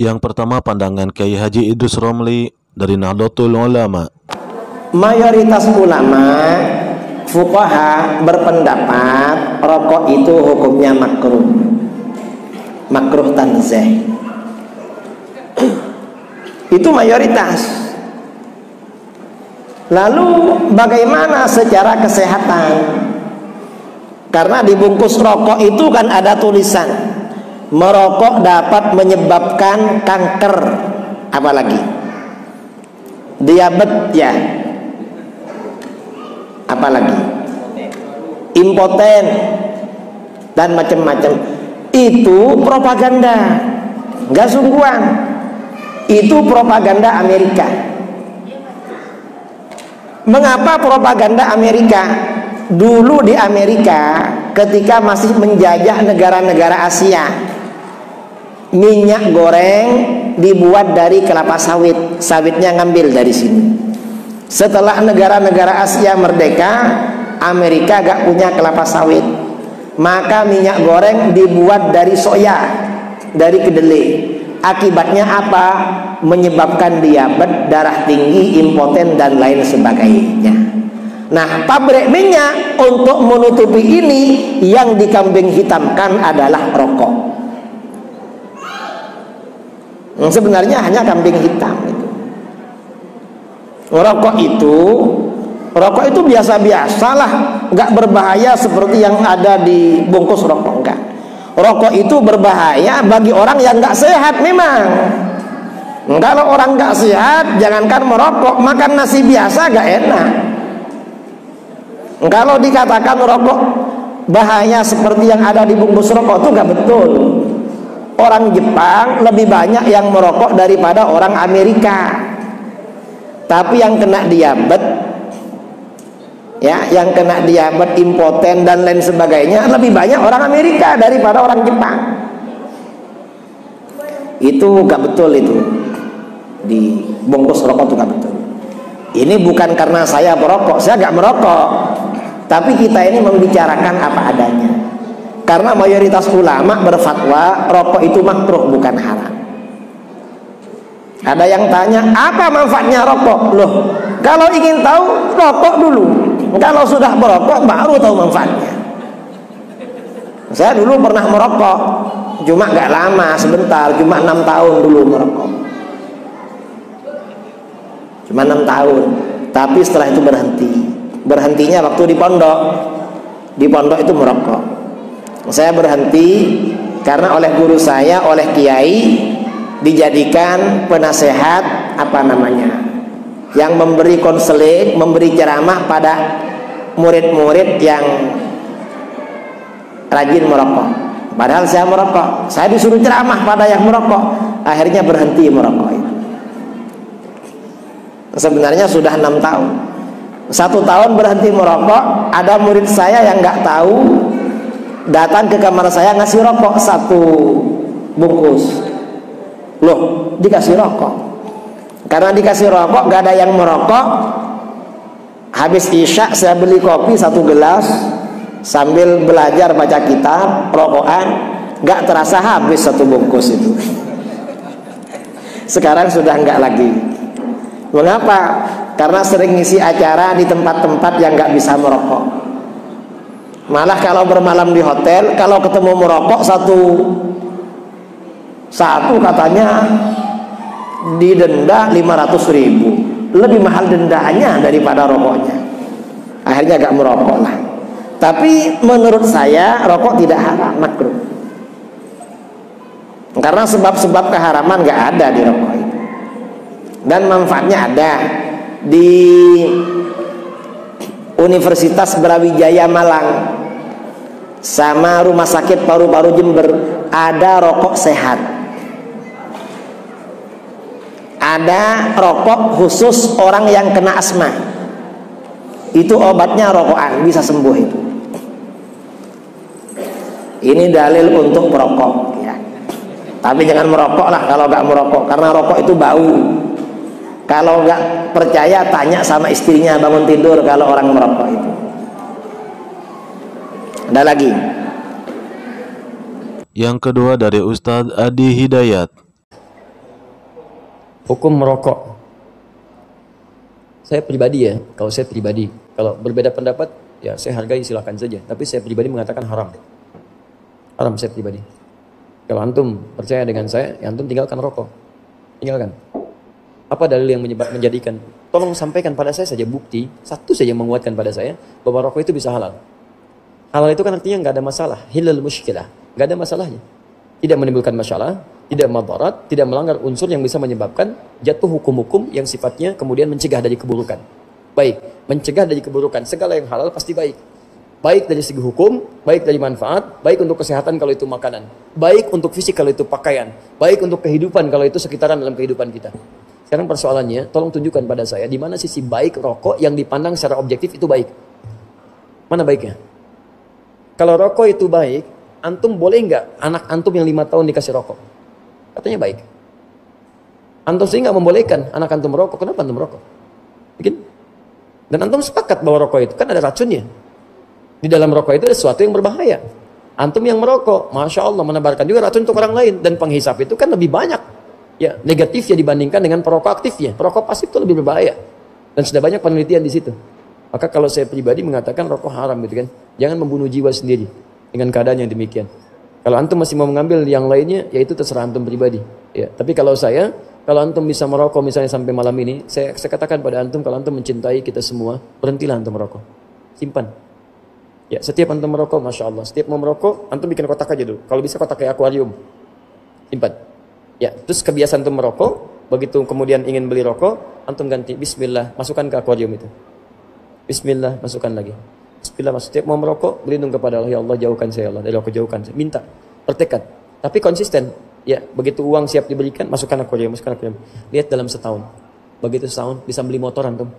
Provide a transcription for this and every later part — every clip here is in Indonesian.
Yang pertama pandangan Kiai Haji Idrus Romli dari Nahdlatul Ulama. Mayoritas ulama fuqaha berpendapat rokok itu hukumnya makruh, makruh tanzih. Itu mayoritas. Lalu bagaimana secara kesehatan? Karena di bungkus rokok itu kan ada tulisan merokok dapat menyebabkan kanker, apalagi diabetes ya, apalagi impoten dan macam-macam. Itu propaganda, nggak sungguhan. Itu propaganda Amerika. Mengapa propaganda Amerika? Dulu di Amerika ketika masih menjajah negara-negara Asia, minyak goreng dibuat dari kelapa sawit, sawitnya ngambil dari sini. Setelah negara-negara Asia merdeka, Amerika gak punya kelapa sawit, maka minyak goreng dibuat dari soya, dari kedelai. Akibatnya apa? Menyebabkan diabetes, darah tinggi, impoten dan lain sebagainya. Nah, pabrik minyak untuk menutupi ini yang dikambing hitamkan adalah rokok. Sebenarnya hanya kambing hitam itu. Rokok itu biasa-biasalah, nggak berbahaya seperti yang ada di bungkus rokok, enggak. Rokok itu berbahaya bagi orang yang nggak sehat memang. Kalau orang nggak sehat, jangankan merokok, makan nasi biasa gak enak. Kalau dikatakan rokok bahaya seperti yang ada di bungkus rokok itu gak betul. Orang Jepang lebih banyak yang merokok daripada orang Amerika. Tapi yang kena diabetes, ya, yang kena diabetes, impoten dan lain sebagainya lebih banyak orang Amerika daripada orang Jepang. Itu gak betul itu. Di bungkus rokok itu gak betul. Ini bukan karena saya merokok, saya gak merokok. Tapi kita ini membicarakan apa adanya. Karena mayoritas ulama berfatwa rokok itu makruh bukan haram. Ada yang tanya, apa manfaatnya rokok? Loh, kalau ingin tahu rokok dulu. Kalau sudah merokok baru tahu manfaatnya. Saya dulu pernah merokok, cuma gak lama, sebentar, cuma 6 tahun dulu merokok. Cuma 6 tahun. Tapi setelah itu berhenti. Berhentinya waktu di pondok. Di pondok itu merokok. Saya berhenti karena oleh guru saya, oleh kiai dijadikan penasehat yang memberi konseling, memberi ceramah pada murid-murid yang rajin merokok. Padahal saya merokok, saya disuruh ceramah pada yang merokok. Akhirnya berhenti merokok itu. Sebenarnya sudah 6 tahun. 1 tahun berhenti merokok. Ada murid saya yang nggak tahu, datang ke kamar saya ngasih rokok 1 bungkus. Loh, dikasih rokok. Karena dikasih rokok, gak ada yang merokok. Habis isya saya beli kopi 1 gelas sambil belajar baca kitab, rokokan. Gak terasa habis 1 bungkus itu. Sekarang sudah enggak lagi. Mengapa? Karena sering ngisi acara di tempat-tempat yang gak bisa merokok. Malah kalau bermalam di hotel, kalau ketemu merokok satu katanya didenda 500.000. Lebih mahal dendanya daripada rokoknya. Akhirnya gak merokok lah. Tapi menurut saya rokok tidak haram, makruh. Karena sebab-sebab keharaman gak ada di rokok itu. Dan manfaatnya ada. Di Universitas Brawijaya Malang sama Rumah Sakit Paru-Paru Jember ada rokok sehat. Ada rokok khusus orang yang kena asma. Itu obatnya rokokan, bisa sembuh itu. Ini dalil untuk merokok ya. Tapi jangan merokok lah kalau nggak merokok, karena rokok itu bau. Kalau nggak percaya tanya sama istrinya bangun tidur kalau orang merokok itu. Ada lagi. Yang kedua dari Ustadz Adi Hidayat. Hukum merokok. Saya pribadi ya, kalau berbeda pendapat ya saya hargai, silakan saja. Tapi saya pribadi mengatakan haram. Haram saya pribadi. Kalau antum percaya dengan saya, ya antum tinggalkan rokok. Tinggalkan. Apa dalil yang menjadikan? Tolong sampaikan pada saya saja bukti, satu saja menguatkan pada saya bahwa rokok itu bisa halal. Halal itu kan artinya nggak ada masalah, hilal muskilah, nggak ada masalahnya. Tidak menimbulkan masalah, tidak madarat, tidak melanggar unsur yang bisa menyebabkan jatuh hukum-hukum yang sifatnya kemudian mencegah dari keburukan. Baik, mencegah dari keburukan, segala yang halal pasti baik. Baik dari segi hukum, baik dari manfaat, baik untuk kesehatan kalau itu makanan, baik untuk fisik kalau itu pakaian, baik untuk kehidupan kalau itu sekitaran dalam kehidupan kita. Sekarang persoalannya, tolong tunjukkan pada saya di mana sisi baik rokok yang dipandang secara objektif itu baik. Mana baiknya? Kalau rokok itu baik, antum boleh nggak anak antum yang 5 tahun dikasih rokok? Katanya baik. Antum sih nggak membolehkan anak antum merokok. Kenapa antum merokok? Bikin? Dan antum sepakat bahwa rokok itu kan ada racunnya. Di dalam rokok itu ada sesuatu yang berbahaya. Antum yang merokok, Masya Allah, menebarkan juga racun untuk orang lain. Dan penghisap itu kan lebih banyak ya negatifnya dibandingkan dengan perokok aktifnya. Perokok pasif itu lebih berbahaya. Dan sudah banyak penelitian di situ. Maka kalau saya pribadi mengatakan rokok haram gitu kan. Jangan membunuh jiwa sendiri dengan keadaan yang demikian. Kalau antum masih mau mengambil yang lainnya, ya itu terserah antum pribadi. Ya, tapi kalau antum bisa merokok misalnya sampai malam ini, saya katakan pada antum, kalau antum mencintai kita semua, berhentilah antum merokok. Simpan. Ya, setiap antum merokok, Masya Allah. Setiap mau merokok, antum bikin kotak aja dulu. Kalau bisa kotak kayak akuarium. Simpan. Ya, terus kebiasaan antum merokok, begitu kemudian ingin beli rokok, antum ganti Bismillah, masukkan ke akuarium itu. Bismillah, masukkan lagi. Bismillah, setiap mau merokok, berlindung kepada Allah. Ya Allah, jauhkan saya, Allah. Dari rokok jauhkan saya. Minta, bertekad. Tapi konsisten. Ya, begitu uang siap diberikan, masukkan akuarium, masukkan akuarium. Lihat dalam setahun. Begitu setahun, bisa beli motor antum.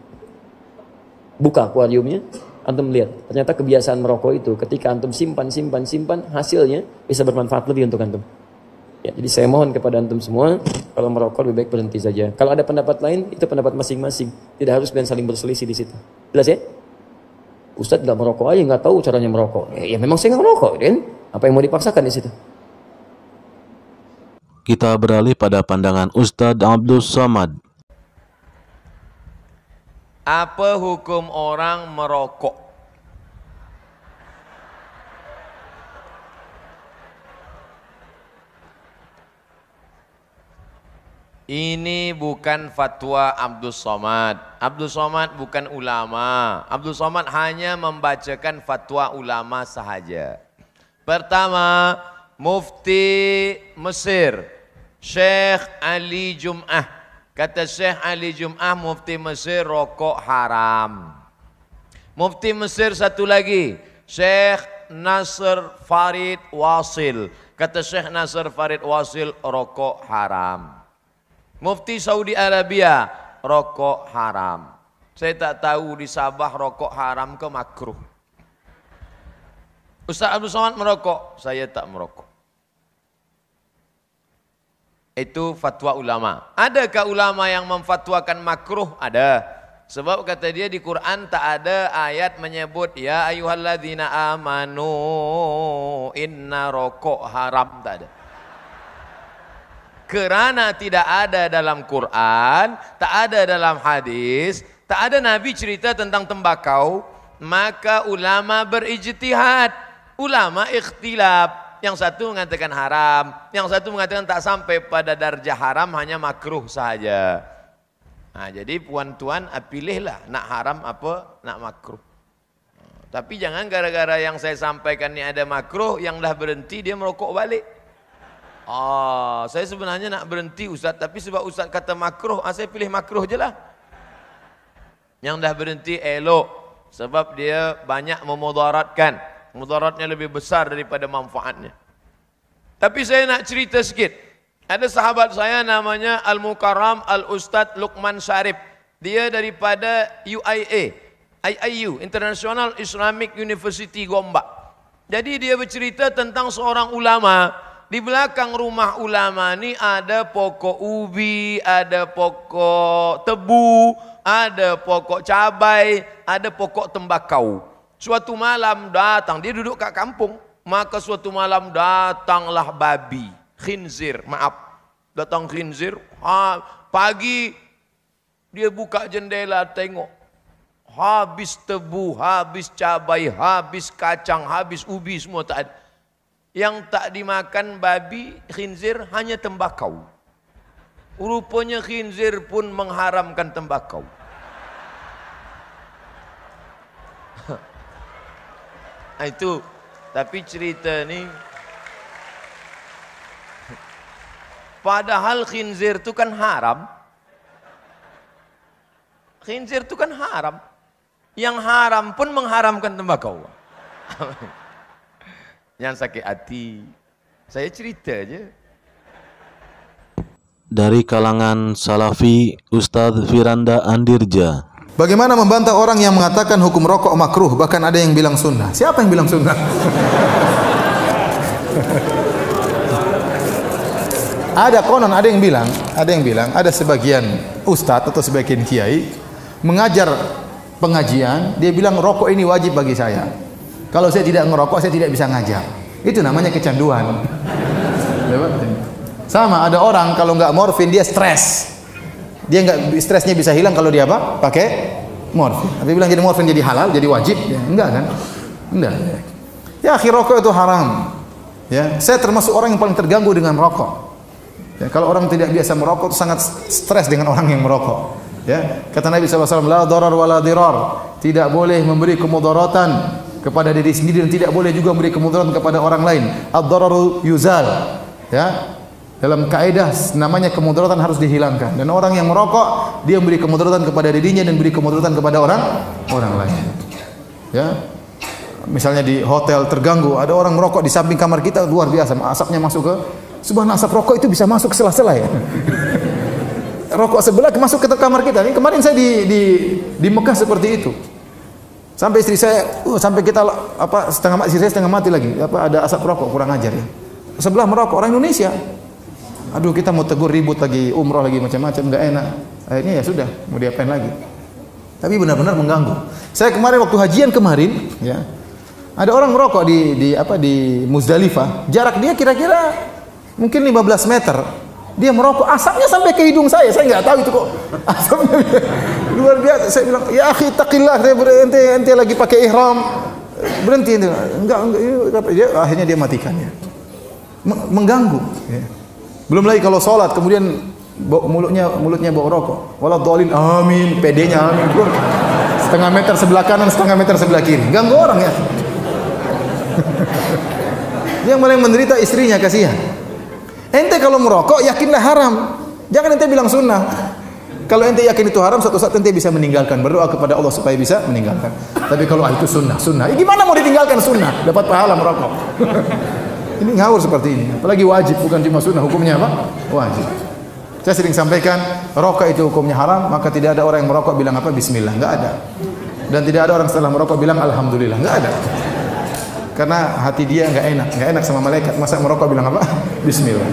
Buka akuariumnya, antum lihat. Ternyata kebiasaan merokok itu, ketika antum simpan, hasilnya bisa bermanfaat lebih untuk antum. Ya, jadi saya mohon kepada antum semua, kalau merokok lebih baik berhenti saja. Kalau ada pendapat lain, itu pendapat masing-masing. Tidak harus dan saling berselisih di situ. Jelas ya? Ustadz nggak merokok aja, nggak tahu caranya merokok. Ya memang saya nggak merokok, kan? Apa yang mau dipaksakan di situ? Kita beralih pada pandangan Ustadz Abdul Somad. Apa hukum orang merokok? Ini bukan fatwa Abdul Somad. Abdul Somad bukan ulama. Abdul Somad hanya membacakan fatwa ulama sahaja. Pertama, Mufti Mesir, Syekh Ali Jum'ah. Kata Syekh Ali Jum'ah, Mufti Mesir, rokok haram. Mufti Mesir satu lagi, Syekh Nasr Farid Wasil. Kata Syekh Nasr Farid Wasil, rokok haram. Mufti Saudi Arabia, rokok haram. Saya tak tahu di Sabah rokok haram ke makruh. Ustaz Abdul Somad merokok, saya tak merokok. Itu fatwa ulama. Adakah ulama yang memfatwakan makruh? Ada. Sebab kata dia di Quran tak ada ayat menyebut ya ayyuhalladzina amanu inna rokok haram, tak ada. Kerana tidak ada dalam Quran, tak ada dalam hadis, tak ada Nabi cerita tentang tembakau, maka ulama berijtihad, ulama ikhtilaf. Yang satu mengatakan haram, yang satu mengatakan tak sampai pada darjah haram, hanya makruh saja. Nah, jadi puan-tuan pilihlah nak haram apa nak makruh. Tapi jangan gara-gara yang saya sampaikan ini ada makruh, yang dah berhenti dia merokok balik. Saya sebenarnya nak berhenti Ustaz, tapi sebab Ustaz kata makruh, saya pilih makruh je lah. Yang dah berhenti elok, sebab dia banyak memudaratkan, mudaratnya lebih besar daripada manfaatnya. Tapi saya nak cerita sikit. Ada sahabat saya namanya Al-Mukarram Al-Ustadz Luqman Syarif. Dia daripada UIA, IIU, International Islamic University Gombak. Jadi dia bercerita tentang seorang ulama. Di belakang rumah ulama ni ada pokok ubi, ada pokok tebu, ada pokok cabai, ada pokok tembakau. Suatu malam datang, dia duduk kat kampung, maka suatu malam datanglah babi, khinzir, maaf. Datang khinzir, pagi dia buka jendela tengok, habis tebu, habis cabai, habis kacang, habis ubi, semua tak ada. Yang tak dimakan babi khinzir hanya tembakau. Rupanya khinzir pun mengharamkan tembakau. Itu, tapi cerita ni, padahal khinzir itu kan haram. Khinzir itu kan haram. Yang haram pun mengharamkan tembakau. Yang sakit hati, saya cerita aja. Dari kalangan Salafi, Ustadz Firanda Andirja. Bagaimana membantah orang yang mengatakan hukum rokok makruh, bahkan ada yang bilang sunnah? Siapa yang bilang sunnah? Ada konon, ada yang bilang, ada sebagian ustadz atau sebagian kiai mengajar pengajian, dia bilang rokok ini wajib bagi saya. Kalau saya tidak ngerokok, saya tidak bisa ngajar. Itu namanya kecanduan. Sama, ada orang kalau nggak morfin dia stres. Dia nggak, stresnya bisa hilang kalau dia apa? Pakai morfin. Tapi bilang jadi morfin jadi halal, jadi wajib? Ya, enggak kan? Enggak. Ya, akhir rokok itu haram. Ya, saya termasuk orang yang paling terganggu dengan rokok. Ya, kalau orang tidak biasa merokok itu sangat stres dengan orang yang merokok. Ya, kata Nabi SAW, la darar wa la dirar. Tidak boleh memberi kemudaratan kepada diri sendiri dan tidak boleh juga memberi kemudaratan kepada orang lain. Ad-dararu yuzal. Ya, dalam kaidah namanya kemudaratan harus dihilangkan. Dan orang yang merokok dia memberi kemudaratan kepada dirinya dan beri kemudaratan kepada orang lain. Ya, misalnya di hotel terganggu, ada orang merokok di samping kamar kita, luar biasa, asapnya masuk ke subhanallah, asap rokok itu bisa masuk ke sela-sela ya. Rokok sebelah masuk ke kamar kita. Ini kemarin saya di Mekah seperti itu. Sampai istri saya, sampai kita apa istri saya setengah mati lagi. Apa ada asap rokok, kurang ajar ya. Sebelah merokok orang Indonesia. Aduh, kita mau tegur, ribut lagi, umroh lagi, macam-macam, enggak enak. Akhirnya ya sudah, mau diapain lagi. Tapi benar-benar mengganggu. Saya kemarin waktu hajian kemarin, ya, ada orang merokok di Muzdalifah. Jarak dia kira-kira mungkin 15 meter. Dia merokok, asapnya sampai ke hidung saya. Saya nggak tahu itu kok asapnya luar biasa. Saya bilang, ya akhi taqillah, ente lagi pakai ihram, berhenti ente. Enggak, akhirnya dia matikannya. Mengganggu. Ya. Belum lagi kalau sholat, kemudian mulutnya bau rokok. Waladhdallin, amin, pedenya amin. Setengah meter sebelah kanan, setengah meter sebelah kiri. Ganggu orang ya. Yang paling menderita istrinya, kasihan. Ente kalau merokok yakinlah haram. Jangan ente bilang sunnah. Kalau ente yakin itu haram, suatu saat ente bisa meninggalkan. Berdoa kepada Allah supaya bisa meninggalkan. Tapi kalau itu sunnah. Ya gimana mau ditinggalkan sunnah? Dapat pahala merokok. Ini ngawur seperti ini. Apalagi wajib, bukan cuma sunnah. Hukumnya apa? Wajib. Saya sering sampaikan, rokok itu hukumnya haram, maka tidak ada orang yang merokok bilang apa? Bismillah. Enggak ada. Dan tidak ada orang setelah merokok bilang alhamdulillah. Enggak ada. Karena hati dia enggak enak sama malaikat. Masa merokok bilang apa? Bismillah.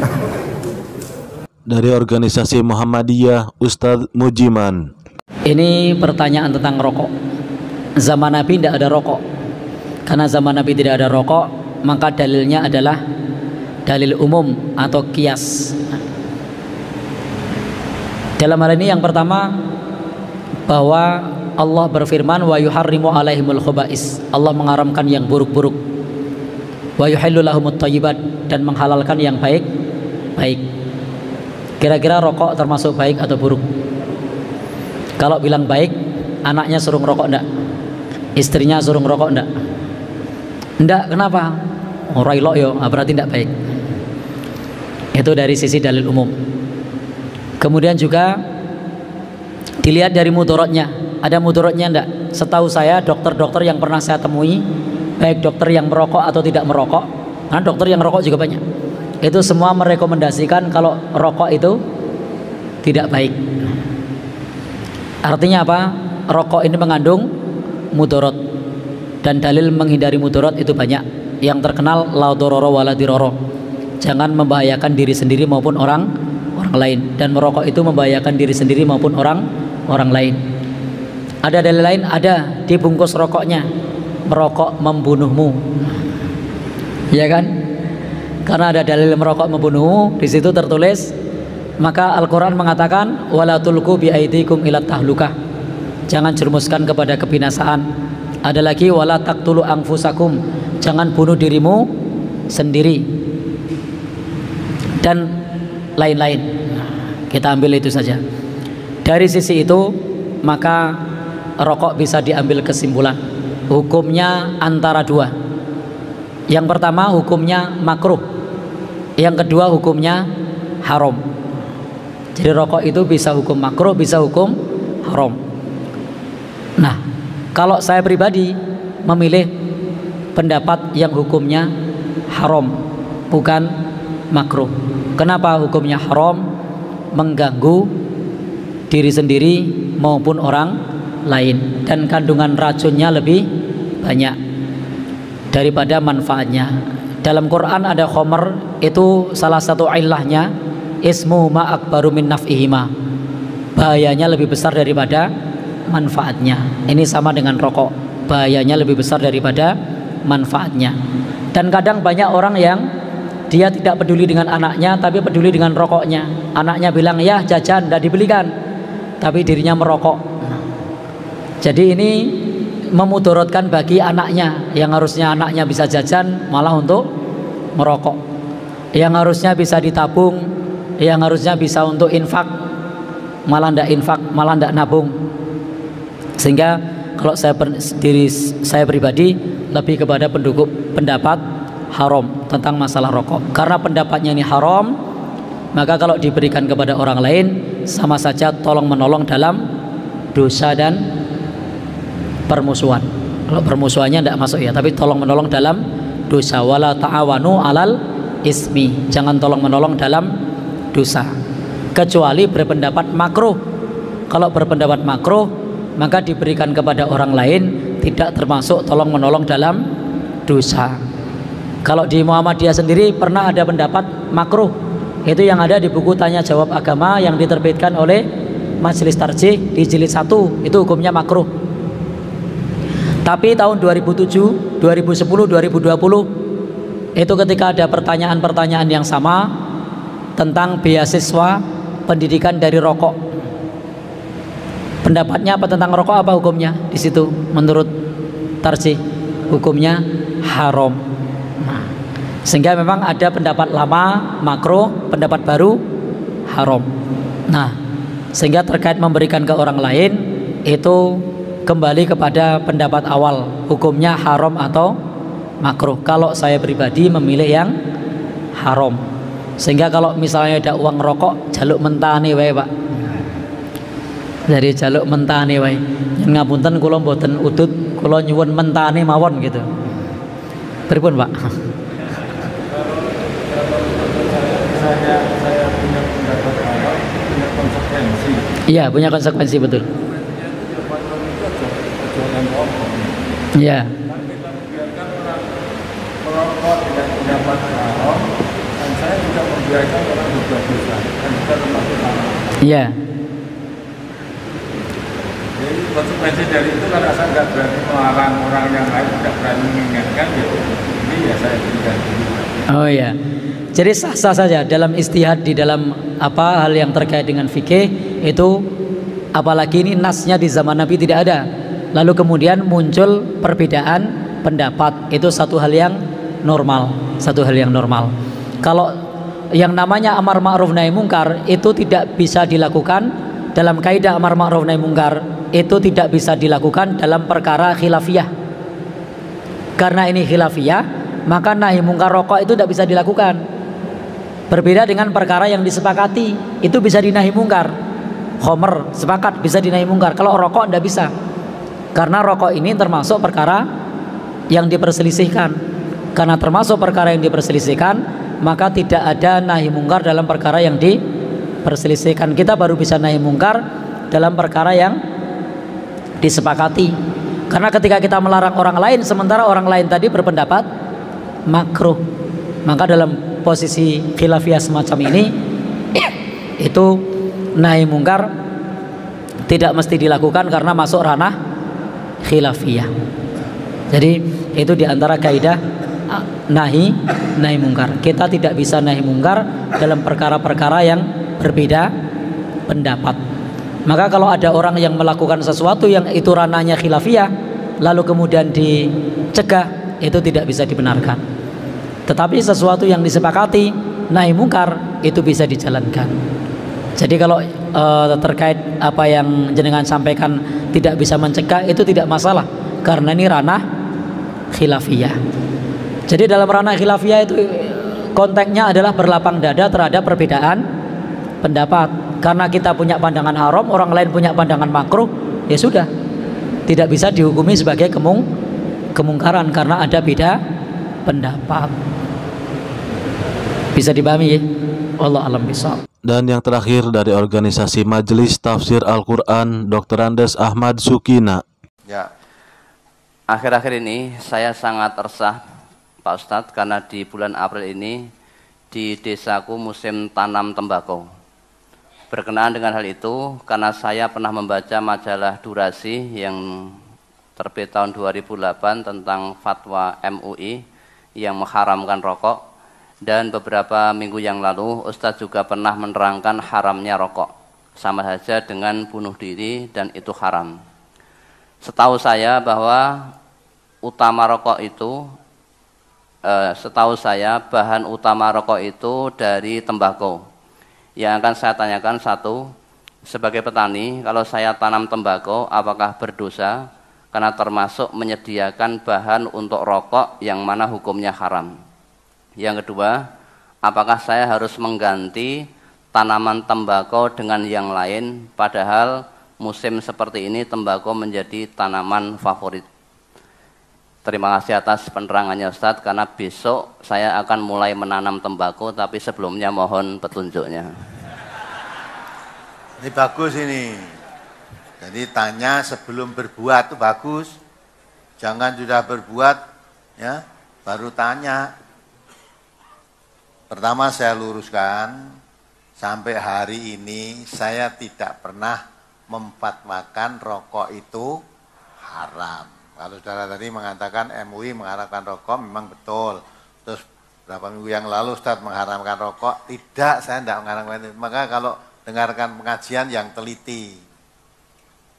Dari organisasi Muhammadiyah, Ustadz Mujiman. Ini pertanyaan tentang rokok. Zaman Nabi tidak ada rokok. Karena zaman Nabi tidak ada rokok, maka dalilnya adalah dalil umum atau qiyas. Dalam hal ini yang pertama, bahwa Allah berfirman wa yuharrimu alaihimul khubais. Allah mengharamkan yang buruk-buruk. Wa yuhillu lahumut thayyibat, dan menghalalkan yang baik. Kira-kira rokok termasuk baik atau buruk? Kalau bilang baik, anaknya suruh ngerokok enggak? Istrinya suruh ngerokok enggak? Enggak, kenapa? Orang ilok yo, berarti enggak baik. Itu dari sisi dalil umum. Kemudian juga dilihat dari mudaratnya. Ada mudaratnya enggak? Setahu saya dokter-dokter yang pernah saya temui, baik dokter yang merokok atau tidak merokok, karena dokter yang merokok juga banyak, itu semua merekomendasikan kalau rokok itu tidak baik. Artinya apa? Rokok ini mengandung mudarat, dan dalil menghindari mudarat itu banyak. Yang terkenal la dororo wala diroro, jangan membahayakan diri sendiri maupun orang lain. Dan merokok itu membahayakan diri sendiri maupun orang lain. Ada dalil lain, ada di bungkus rokoknya, merokok membunuhmu, ya kan? Karena ada dalil merokok membunuhmu, di situ tertulis Maka Al-Quran mengatakan wala tulqu bi aidikum ila tahlukah, jangan jerumuskan kepada kebinasaan. Ada lagi wala taqtulu anfusakum, jangan bunuh dirimu sendiri, dan lain-lain. Kita ambil itu saja. Dari sisi itu maka rokok bisa diambil kesimpulan hukumnya antara dua. Yang pertama hukumnya makruh, yang kedua hukumnya haram. Jadi rokok itu bisa hukum makruh, bisa hukum haram. Nah, kalau saya pribadi memilih pendapat yang hukumnya haram, bukan makruh. Kenapa hukumnya haram? Mengganggu diri sendiri maupun orang lain, dan kandungan racunnya lebih banyak daripada manfaatnya. Dalam Quran ada khomer, itu salah satu ilahnya ismu ma akbaru min naf'ihima, bahayanya lebih besar daripada manfaatnya. Ini sama dengan rokok, bahayanya lebih besar daripada manfaatnya. Dan kadang banyak orang yang dia tidak peduli dengan anaknya, tapi peduli dengan rokoknya. Anaknya bilang ya jajan, tidak dibelikan, tapi dirinya merokok. Jadi ini memudaratkan bagi anaknya, yang harusnya anaknya bisa jajan malah untuk merokok, yang harusnya bisa ditabung, yang harusnya bisa untuk infak malah tidak infak, malah tidak nabung. Sehingga kalau saya pribadi lebih kepada pendapat haram tentang masalah rokok. Karena pendapatnya ini haram, maka kalau diberikan kepada orang lain sama saja tolong menolong dalam dosa dan permusuhan. Kalau permusuhannya tidak masuk ya, tapi tolong menolong dalam dosa. Wala ta'awanu alal ismi, jangan tolong menolong dalam dosa, kecuali berpendapat makruh. Kalau berpendapat makruh, maka diberikan kepada orang lain tidak termasuk tolong menolong dalam dosa. Kalau di Muhammadiyah sendiri pernah ada pendapat makruh, itu yang ada di buku Tanya Jawab Agama yang diterbitkan oleh Majelis Tarjih di jilid 1, itu hukumnya makruh. Tapi tahun 2007, 2010, 2020 itu ketika ada pertanyaan-pertanyaan yang sama tentang beasiswa pendidikan dari rokok. Pendapatnya apa tentang rokok, apa hukumnya di situ? Menurut Tarjih hukumnya haram. Nah, sehingga memang ada pendapat lama makruh, pendapat baru haram. Nah, sehingga terkait memberikan ke orang lain itu kembali kepada pendapat awal, hukumnya haram atau makruh. Kalau saya pribadi memilih yang haram. Sehingga kalau misalnya ada uang rokok, jaluk mentane wae, Pak. Dari jaluk mentane wae. Ngapunten kula mboten udut, kula nyuwun mentane mawon gitu. Pripun, Pak? Saya punya pendapat awal, punya konsekuensi. Iya, punya konsekuensi, betul. Iya. Kita membiarkan orang merokok dengan pendapat haram, dan saya juga membiarkan orang berbuat dosa, dan kita termasuk haram. Iya. Jadi konsekuensi dari itu karena saya nggak berani melarang orang yang lain, tidak berani mengingatkan, jadi ya saya berikan dulu. Oh iya. Jadi sah-sah saja dalam istihad di dalam apa hal yang terkait dengan fikih itu, apalagi ini nasnya di zaman Nabi tidak ada. Lalu kemudian muncul perbedaan pendapat, itu satu hal yang normal, satu hal yang normal. Kalau yang namanya amar ma'ruf nahi mungkar itu tidak bisa dilakukan dalam kaidah amar ma'ruf nahi mungkar, itu tidak bisa dilakukan dalam perkara khilafiyah. Karena ini khilafiyah, maka nahi mungkar rokok itu tidak bisa dilakukan. Berbeda dengan perkara yang disepakati, itu bisa dinahi mungkar. Khomer sepakat bisa dinahi mungkar, kalau rokok tidak bisa. Karena rokok ini termasuk perkara yang diperselisihkan. Karena termasuk perkara yang diperselisihkan, maka tidak ada nahi mungkar dalam perkara yang diperselisihkan. Kita baru bisa nahi mungkar dalam perkara yang disepakati. Karena ketika kita melarang orang lain, sementara orang lain tadi berpendapat makruh, maka dalam posisi khilafiyah semacam ini itu nahi mungkar tidak mesti dilakukan karena masuk ranah khilafiyah. Jadi itu diantara kaidah nahi mungkar. Kita tidak bisa nahi mungkar dalam perkara-perkara yang berbeda pendapat. Maka kalau ada orang yang melakukan sesuatu yang itu ranahnya khilafiyah lalu kemudian dicegah, itu tidak bisa dibenarkan. Tetapi sesuatu yang disepakati nahi mungkar itu bisa dijalankan. Jadi kalau terkait apa yang jenengan sampaikan tidak bisa mencegah, itu tidak masalah karena ini ranah khilafiyah. Jadi dalam ranah khilafiyah itu konteksnya adalah berlapang dada terhadap perbedaan pendapat. Karena kita punya pandangan haram, orang lain punya pandangan makruh, ya sudah, tidak bisa dihukumi sebagai kemungkaran karena ada beda pendapat. Bisa dipahami ya? Wallahu a'lam bishawab. Dan yang terakhir dari organisasi Majelis Tafsir Al-Quran, Dr. Andes Ahmad Sukina. Ya, akhir-akhir ini saya sangat resah Pak Ustadz karena di bulan April ini di desaku musim tanam tembakau. Berkenaan dengan hal itu, karena saya pernah membaca majalah Durasi yang terbit tahun 2008 tentang fatwa MUI yang mengharamkan rokok, dan beberapa minggu yang lalu Ustadz juga pernah menerangkan haramnya rokok, sama saja dengan bunuh diri dan itu haram. Setahu saya bahwa setahu saya bahan utama rokok itu dari tembakau. Yang akan saya tanyakan satu, sebagai petani, kalau saya tanam tembakau, apakah berdosa? Karena termasuk menyediakan bahan untuk rokok yang mana hukumnya haram. Yang kedua, apakah saya harus mengganti tanaman tembakau dengan yang lain, padahal musim seperti ini tembakau menjadi tanaman favorit? Terima kasih atas penerangannya Ustadz, karena besok saya akan mulai menanam tembakau, tapi sebelumnya mohon petunjuknya. Ini bagus ini. Jadi tanya sebelum berbuat itu bagus. Jangan sudah berbuat ya baru tanya. Pertama saya luruskan, sampai hari ini saya tidak pernah memfatwakan rokok itu haram. Kalau saudara tadi mengatakan MUI mengharamkan rokok, memang betul. Terus berapa minggu yang lalu Ustadz mengharamkan rokok, tidak, saya tidak mengharamkan itu. Maka kalau dengarkan pengajian yang teliti,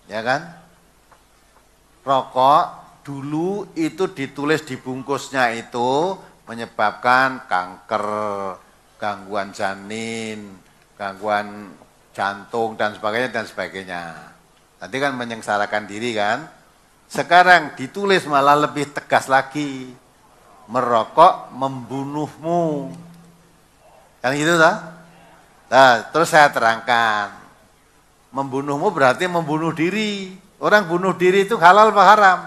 ya kan? Rokok dulu itu ditulis di bungkusnya itu menyebabkan kanker, gangguan janin, gangguan jantung dan sebagainya. Tadi kan menyengsarakan diri kan? Sekarang ditulis malah lebih tegas lagi, merokok membunuhmu. Kan gitu tak? Nah, terus saya terangkan, membunuhmu berarti membunuh diri. Orang bunuh diri itu halal apa haram?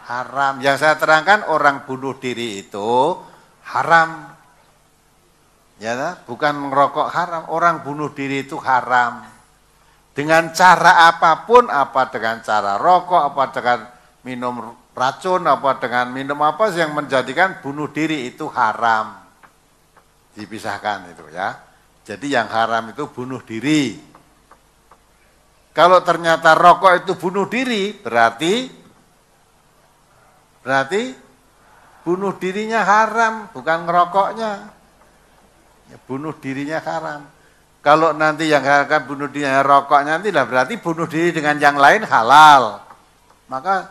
Haram. Yang saya terangkan orang bunuh diri itu haram. Ya, bukan merokok haram, orang bunuh diri itu haram. Dengan cara apapun, apa dengan cara rokok, apa dengan minum racun, apa dengan minum apa yang menjadikan bunuh diri itu haram. Dipisahkan itu ya. Jadi yang haram itu bunuh diri. Kalau ternyata rokok itu bunuh diri, berarti bunuh dirinya haram, bukan ngerokoknya. Ya, bunuh dirinya haram. Kalau nanti yang akan bunuh diri rokoknya nanti lah berarti bunuh diri dengan yang lain halal. Maka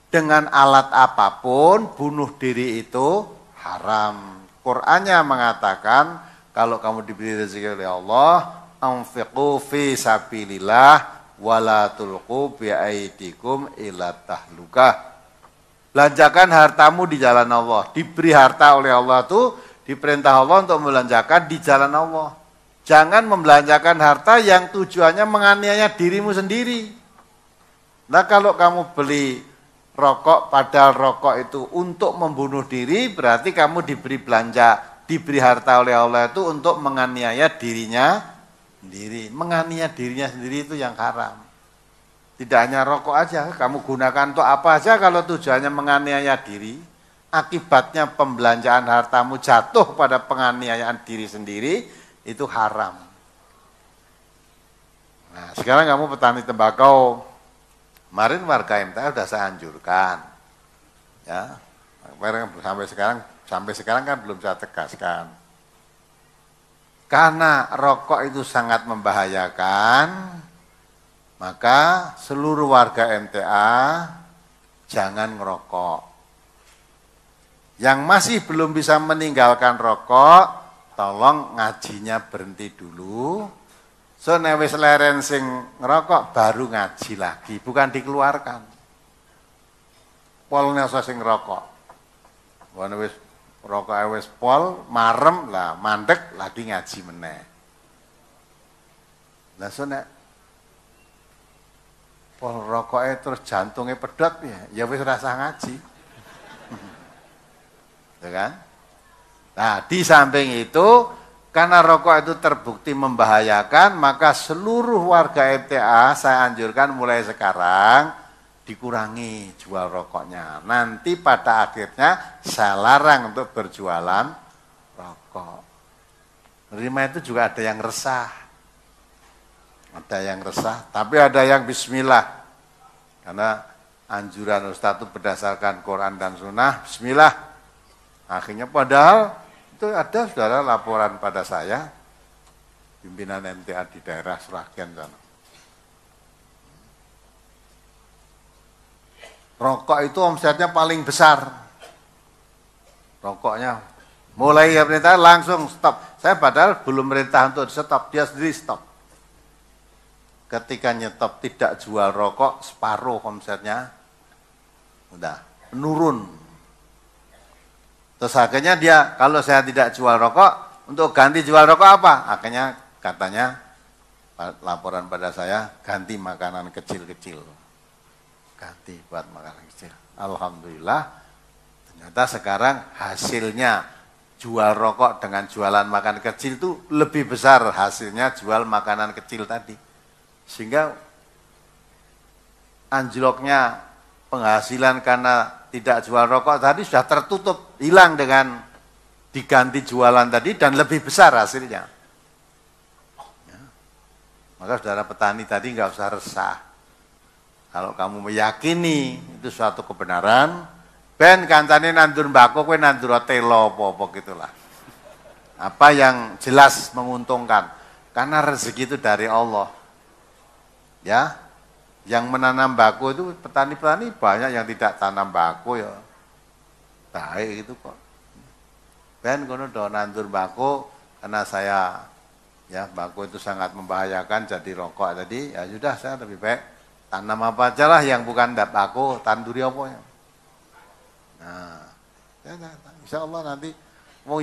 dengan alat apapun bunuh diri itu haram. Qur'annya mengatakan kalau kamu diberi rezeki oleh Allah, anfiqu fi sabilillah wala tulqu bi aidikum ila tahlukah. Belanjakan hartamu di jalan Allah. Diberi harta oleh Allah itu diperintah Allah untuk membelanjakan di jalan Allah. Jangan membelanjakan harta yang tujuannya menganiaya dirimu sendiri. Nah kalau kamu beli rokok, padahal rokok itu untuk membunuh diri, berarti kamu diberi harta oleh Allah itu untuk menganiaya dirinya sendiri. Menganiaya dirinya sendiri itu yang haram. Tidak hanya rokok aja, kamu gunakan untuk apa aja kalau tujuannya menganiaya diri, akibatnya pembelanjaan hartamu jatuh pada penganiayaan diri sendiri, itu haram. Nah, sekarang kamu petani tembakau, kemarin warga MTA sudah saya anjurkan, ya, sampai sekarang kan belum saya tegaskan. karena rokok itu sangat membahayakan, maka seluruh warga MTA jangan ngerokok. Yang masih belum bisa meninggalkan rokok, tolong ngajinya berhenti dulu. So nek wis leren sing ngerokok baru ngaji lagi, bukan dikeluarkan. Polnya sing ngerokok. Wan wis rokok wis pol, marem lah, mandek lagi ngaji meneh. Lah so nek pol rokoknya terus jantungnya pedot ya wis rasa ngaji. Ya kan? Nah, di samping itu karena rokok itu terbukti membahayakan, maka seluruh warga MTA saya anjurkan mulai sekarang dikurangi jual rokoknya. Nanti pada akhirnya saya larang untuk berjualan rokok. Menerima itu juga ada yang resah. Ada yang resah, tapi ada yang bismillah. Karena anjuran Ustaz itu berdasarkan Quran dan Sunnah, bismillah. Akhirnya padahal itu ada saudara laporan pada saya, pimpinan MTA di daerah Sragen sana. Rokok itu omsetnya paling besar. Rokoknya mulai ya perintah langsung stop. Saya padahal belum perintah untuk stop, dia sendiri stop. Ketika nyetop tidak jual rokok, separuh omsetnya udah menurun. Terus akhirnya dia, kalau saya tidak jual rokok, untuk ganti jual rokok apa? Akhirnya katanya, laporan pada saya, ganti makanan kecil-kecil. Ganti buat makanan kecil. Alhamdulillah, ternyata sekarang hasilnya jual rokok dengan jualan makanan kecil itu lebih besar hasilnya jual makanan kecil tadi. Sehingga anjloknya penghasilan karena tidak jual rokok tadi sudah tertutup, hilang dengan diganti jualan tadi dan lebih besar hasilnya. Ya. Maka saudara petani tadi nggak usah resah. Kalau kamu meyakini itu suatu kebenaran, ben kancane nandur mbako kowe nandur telo apa-apa gitulah. Apa yang jelas menguntungkan? Karena rezeki itu dari Allah. Ya. Yang menanam bako itu petani-petani banyak yang tidak tanam bako ya. Baik itu kok. Ben kono do nandur bako karena saya ya bako itu sangat membahayakan jadi rokok tadi, ya sudah saya lebih baik tanam apa aja lah yang bukan bako, tanduri apa ya. Nah, ya, insya Allah nanti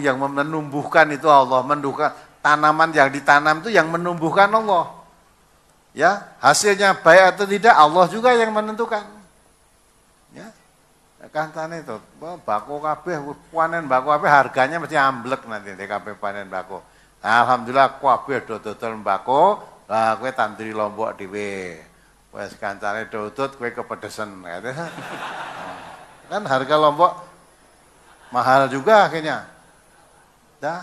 yang menumbuhkan itu Allah, menumbuhkan tanaman yang ditanam itu yang menumbuhkan Allah. Ya, hasilnya baik atau tidak Allah juga yang menentukan. Ya. Kancane itu, bako kabeh panen bako kabeh harganya mesti amblek nanti nek kabeh panen bako. Nah, alhamdulillah kabeh do dodol bako, lah kowe tanduri Lombok dhewe. Wes kancane dodot kowe kepedesen gitu. Kan harga Lombok mahal juga akhirnya. Dah.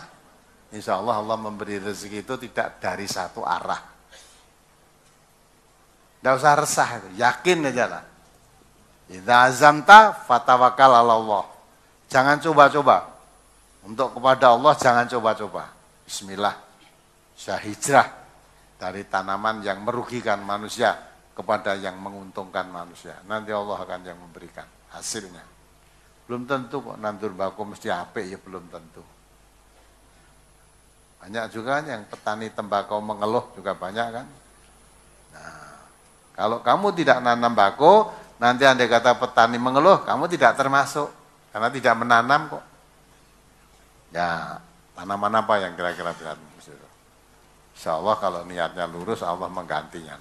Insyaallah Allah memberi rezeki itu tidak dari satu arah. Tidak usah resah, yakin aja lah. Idza azamta fatawakkal 'ala Allah. Jangan coba-coba. Untuk kepada Allah jangan coba-coba. Bismillah. Saya hijrah dari tanaman yang merugikan manusia kepada yang menguntungkan manusia. Nanti Allah akan yang memberikan hasilnya. Belum tentu kok nandur bako mesti apik ya, belum tentu. Banyak juga yang petani tembakau mengeluh juga banyak kan. Nah, kalau kamu tidak nanam bako, nanti andai kata petani mengeluh, kamu tidak termasuk. Karena tidak menanam kok. Ya, tanaman apa yang kira-kira bisa? Insya Allah kalau niatnya lurus, Allah menggantinya.